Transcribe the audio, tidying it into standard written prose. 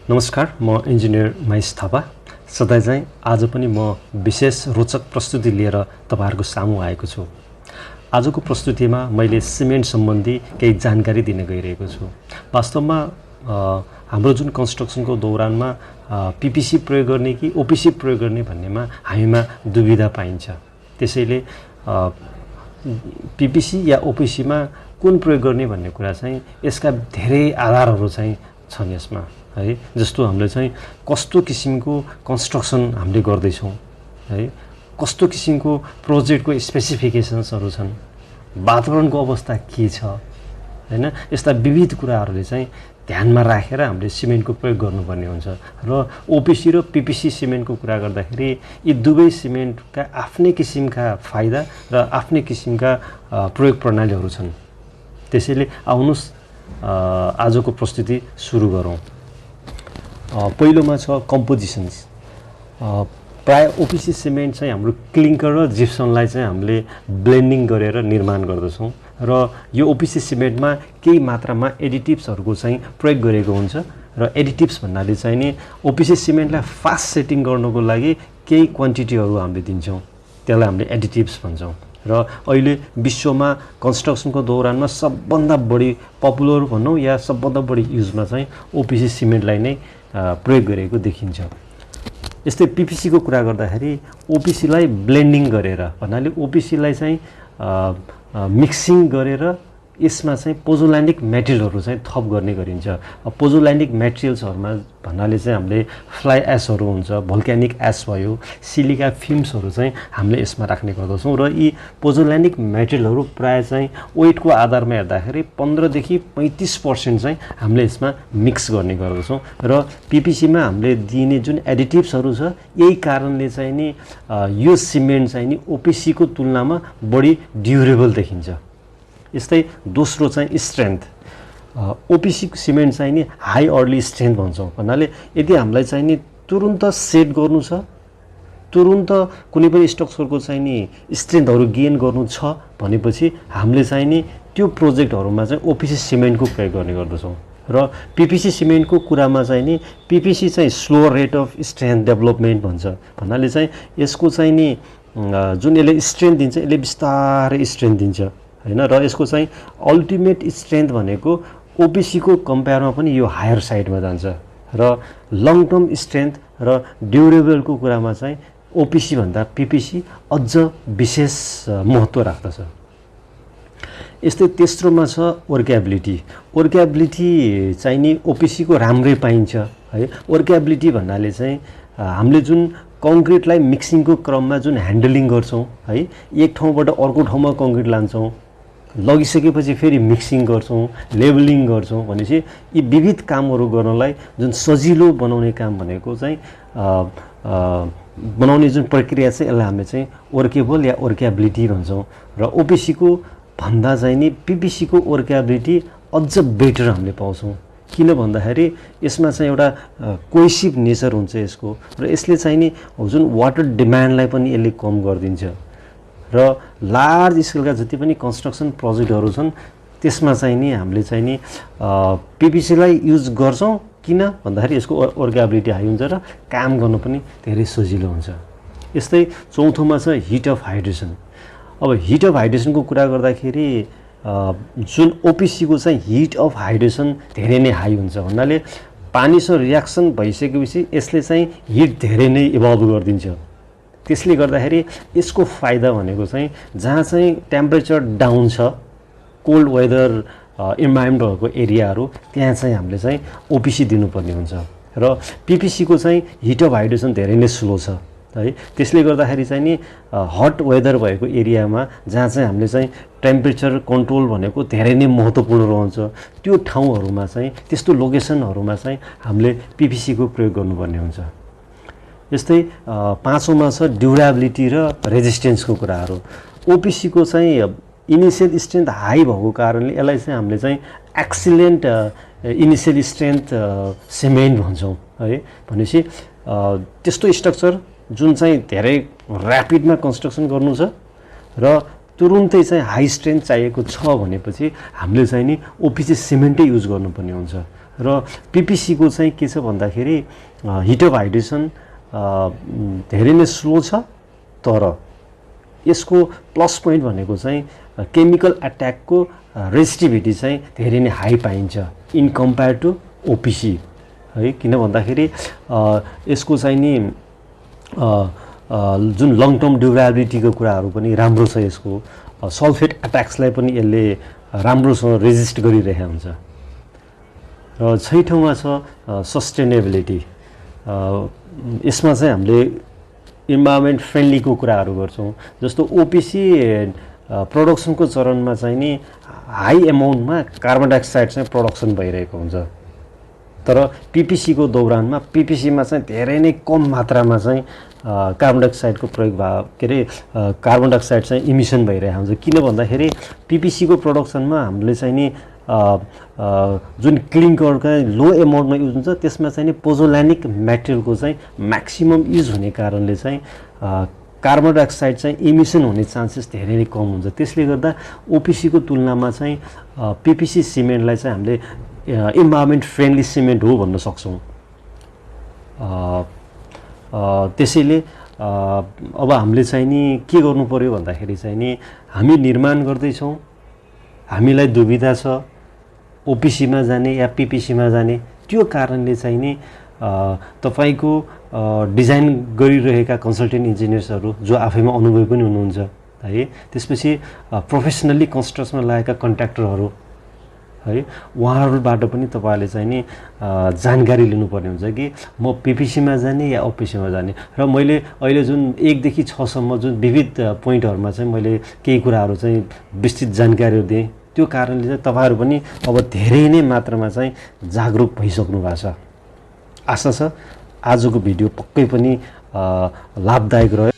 नमस्कार, म इन्जिनियर महेश थापा। सधैँ चाहिँ आज पनि म विशेष रोचक प्रस्तुति लिएर तपाईहरुको सामु आएको छु। आजको प्रस्तुतिमा मैले सिमेन्ट सम्बन्धी केही जानकारी दिन गइरहेको छु। वास्तवमा हाम्रो जुन कन्स्ट्रक्सनको दौरानमा पीपीसी प्रयोग गर्ने कि ओपीसी प्रयोग गर्ने भन्नेमा हामीमा दुविधा पाइन्छ। त्यसैले पीपीसी या ओपीसीमा कुन प्रयोग गर्ने भन्ने कुरा चाहिँ यसका धेरै आधारहरू चाहिँ छन् यसमा, है। जस्तो हामीले चाहिँ कस्तो किसिमको कन्स्ट्रक्सन हामीले गर्दैछौँ, है, कस्तो किसिमको प्रोजेक्टको स्पेसिफिकेसन्सहरू छन्, वातावरणको अवस्था के छ, हैन, यस्ता विविध कुराहरूले चाहिँ ध्यानमा राखेर हामीले सिमेन्टको प्रयोग गर्नुपर्ने हुन्छ। र ओपीसी र पीपीसी सिमेन्टको कुरा गर्दाखेरि यी दुवै सिमेन्टका आफ्नै किसिमका फाइदा र आफ्नै किसिमका प्रयोग प्रणालीहरू छन्। त्यसैले आउनुस् आजको प्रस्तुति सुरु गरौँ। पहिलोमा छ कम्पोजिसन्स। प्राय ओपीसी सिमेन्ट चाहिँ हाम्रो क्लिङ्कर र जिप्समलाई चाहिँ हामीले ब्लेन्डिङ गरेर निर्माण गर्दछौँ र यो ओपीसी सिमेन्टमा केही मात्रामा एडिटिभ्सहरूको चाहिँ प्रयोग गरेको हुन्छ र एडिटिभ्स भन्नाले चाहिँ नि ओपीसी सिमेन्टलाई फास्ट सेटिङ गर्नको लागि केही क्वान्टिटीहरू हामीले दिन्छौँ, त्यसलाई हामीले एडिटिभ्स भन्छौँ। र अहिले विश्वमा कन्स्ट्रक्सनको दौरानमा सबभन्दा बढी पपुलर भनौँ या सबभन्दा बढी युजमा चाहिँ ओपीसी सिमेन्टलाई नै प्रयोग गरेको देखिन्छ। यस्तै पीपीसीको कुरा गर्दाखेरि ओपीसीलाई ब्लेन्डिङ गरेर भन्नाले ओपीसीलाई चाहिँ मिक्सिङ गरेर यसमा चाहिँ पोजोलानिक मेटेरियलहरू चाहिँ थप गर्ने गरिन्छ। पोजोलानिक मेटेरियल्सहरूमा भन्नाले चाहिँ हामीले फ्लाइ एसहरू हुन्छ, भोल्क्यानिक एस भयो, सिलिका फिल्म्सहरू चाहिँ हामीले यसमा राख्ने गर्दछौँ र यी पोजोलानिक मेटेरियलहरू प्राय चाहिँ वेटको आधारमा हेर्दाखेरि 15 देखि 35% चाहिँ हामीले यसमा मिक्स गर्ने गर्दछौँ र पीपीसीमा हामीले दिने जुन एडिटिभ्सहरू छ यही कारणले चाहिँ नि यो सिमेन्ट चाहिँ नि ओपीसीको तुलनामा बढी ड्युरेबल देखिन्छ। यस्तै दोस्रो चाहिँ स्ट्रेन्थ। ओपीसी सिमेन्ट चाहिँ नि हाई अर्ली स्ट्रेन्थ भन्छौँ। भन्नाले यदि हामीलाई चाहिँ नि तुरुन्त सेट गर्नु छ, तुरुन्त कुनै पनि स्ट्रक्चरको चाहिँ नि स्ट्रेन्थहरू गेन गर्नु छ भनेपछि हामीले चाहिँ नि त्यो प्रोजेक्टहरूमा चाहिँ ओपीसी सिमेन्टको प्रयोग गर्ने गर्दछौँ। र पीपीसी सिमेन्टको कुरामा चाहिँ नि पीपीसी चाहिँ slow rate of strength development भन्छ। भन्नाले चाहिँ यसको चाहिँ नि जुन यसले स्ट्रेन्थ दिन्छ यसले बिस्तारै स्ट्रेन्थ दिन्छ, हैन, र यसको चाहिँ अल्टिमेट स्ट्रेन्थ भनेको ओपीसीको कम्पेयरमा पनि यो हायर साइडमा जान्छ र लङ टर्म स्ट्रेन्थ र ड्युरेबलको कुरामा चाहिँ ओपीसी भन्दा पीपीसी अझ विशेष महत्त्व राख्दछ। यस्तै तेस्रोमा छ वर्कएबिलिटी। वर्कएबिलिटी चाहिँ नि ओपीसीको राम्रै पाइन्छ, है। वर्कएबिलिटी भन्नाले चाहिँ हामीले जुन कङ्क्रिटलाई मिक्सिङको क्रममा जुन ह्यान्डलिङ गर्छौँ, है, एक ठाउँबाट अर्को ठाउँमा कङ्क्रिट लान्छौँ, लगिसकेपछि फेरि मिक्सिङ गर्छौँ, लेबलिङ गर्छौँ भनेपछि यी विविध कामहरू गर्नलाई जुन सजिलो बनाउने काम भनेको चाहिँ बनाउने जुन प्रक्रिया चाहिँ यसलाई हामीले चाहिँ वर्केबल या वर्कएबिलिटी भन्छौँ। र ओपीसीको भन्दा चाहिँ नि पीपीसीको वर्कएबिलिटी अझ बेटर हामीले पाउँछौँ। किन भन्दाखेरि यसमा चाहिँ एउटा कोहेसिभ नेचर हुन्छ यसको र यसले चाहिँ नि जुन वाटर डिमान्डलाई पनि यसले कम गरिदिन्छ र लार्ज स्केलका जति पनि कन्स्ट्रक्सन प्रोजेक्टहरू छन् त्यसमा चाहिँ नि हामीले चाहिँ नि पीपीसीलाई युज गर्छौँ। किन भन्दाखेरि यसको वर्कएबिलिटी हाई हुन्छ र काम गर्न पनि धेरै सजिलो हुन्छ। यस्तै चौथोमा छ हिट अफ हाइड्रेसन। अब हिट अफ हाइड्रेसनको कुरा गर्दाखेरि जुन ओपीसीको चाहिँ हिट अफ हाइड्रेसन धेरै नै हाई हुन्छ। भन्नाले पानीसँग रियाक्सन भइसकेपछि यसले चाहिँ हिट धेरै नै इभल्भ गरिदिन्छ। त्यसले गर्दाखेरि यसको फाइदा भनेको चाहिँ जहाँ चाहिँ टेम्परेचर डाउन छ, कोल्ड वेदर इन्भाइरोमेन्ट भएको एरियाहरू त्यहाँ चाहिँ हामीले चाहिँ ओपीसी दिनुपर्ने हुन्छ र पीपीसीको चाहिँ हिट अफ हाइड्रेसन धेरै नै स्लो छ, है। त्यसले गर्दाखेरि चाहिँ नि हट वेदर भएको एरियामा जहाँ चाहिँ हामीले चाहिँ टेम्परेचर कन्ट्रोल भनेको धेरै नै महत्त्वपूर्ण रहन्छ त्यो ठाउँहरूमा चाहिँ त्यस्तो लोकेसनहरूमा चाहिँ हामीले पीपीसीको प्रयोग गर्नुपर्ने हुन्छ। यस्तै पाँचौँमा छ ड्युरेबिलिटी र रेजिस्टेन्सको कुराहरू। ओपीसीको चाहिँ इनिसियल स्ट्रेन्थ हाई भएको कारणले यसलाई चाहिँ हामीले चाहिँ एक्सिलेन्ट इनिसियल स्ट्रेन्थ सिमेन्ट भन्छौँ, है। भनेपछि त्यस्तो स्ट्रक्चर जुन चाहिँ धेरै ऱ्यापिडमा कन्स्ट्रक्सन गर्नु छ र तुरुन्तै चाहिँ हाई स्ट्रेन्थ चाहिएको छ भनेपछि हामीले चाहिँ नि ओपिसी सिमेन्टै युज गर्नुपर्ने हुन्छ र पिपिसीको चाहिँ के छ भन्दाखेरि हिट अफ हाइड्रेसन धेरै नै स्लो छ तर यसको प्लस पोइन्ट भनेको चाहिँ केमिकल अट्याकको रेजिस्टिभिटी चाहिँ धेरै नै हाई पाइन्छ इन कम्पेयर टु ओपिसी है किन भन्दाखेरि यसको चाहिँ नि जुन लङ टर्म ड्युरेबिलिटीको कुराहरू पनि राम्रो छ यसको सल्फेट अट्याक्सलाई पनि यसले राम्रोसँग रेजिस्ट गरिरहेको हुन्छ र छैठौँमा छ सस्टेनेबिलिटी यसमा चाहिँ हामीले इन्भाइरोमेन्ट फ्रेन्डलीको कुराहरू गर्छौँ जस्तो ओपिसी प्रोडक्सनको चरणमा चाहिँ नि हाई एमाउन्टमा कार्बन डाइअक्साइड चाहिँ प्रोडक्सन भइरहेको हुन्छ तर पिपिसीको दौरानमा पिपिसीमा चाहिँ धेरै नै कम मात्रामा चाहिँ कार्बन डाइअक्साइडको प्रयोग के अरे कार्बन डाइअक्साइड चाहिँ इमिसन भइरहेको हुन्छ किन भन्दाखेरि पिपिसीको प्रोडक्सनमा हामीले चाहिँ नि जुन क्लिङ्करका लो एमाउन्टमा युज हुन्छ त्यसमा चाहिँ नि पोजोलानिक मेटेरियलको चाहिँ म्याक्सिमम युज हुने कारणले चाहिँ कार्बन डाइअक्साइड चाहिँ इमिसन हुने चान्सेस धेरै नै कम हुन्छ त्यसले गर्दा ओपिसीको तुलनामा चाहिँ पिपिसी सिमेन्टलाई चाहिँ हामीले इन्भाइरोमेन्ट फ्रेन्डली सिमेन्ट हो भन्न सक्छौँ त्यसैले अब हामीले चाहिँ नि के गर्नु पर्यो भन्दाखेरि चाहिँ नि हामी निर्माण गर्दैछौँ हामीलाई दुविधा छ ओपिसीमा जाने या पिपिसीमा जाने त्यो कारणले चाहिँ नि तपाईको डिजाइन गरिरहेका कन्सल्टेन्ट इन्जिनियर्सहरू जो आफैमा अनुभवी पनि हुनुहुन्छ है त्यसपछि प्रोफेसनली कन्स्ट्रक्सनमा लागेका कन्ट्र्याक्टरहरू है उहाँहरूबाट पनि तपाईले चाहिँ नि जानकारी लिनुपर्ने हुन्छ कि म पिपिसीमा जाने या ओपिसीमा जाने र मैले अहिले जुन 1 देखि 6 सम्म जुन विविध पोइन्टहरुमा चाहिँ मैले केही कुराहरू चाहिँ विस्तृत जानकारीहरू दिएँ त्यो कारणले चाहिँ तपाईहरु पनि अब धेरै नै मात्रामा चाहिँ जागरुक भइसक्नु भएको छ आशा छ आजको भिडियो पक्कै पनि लाभदायक रह्यो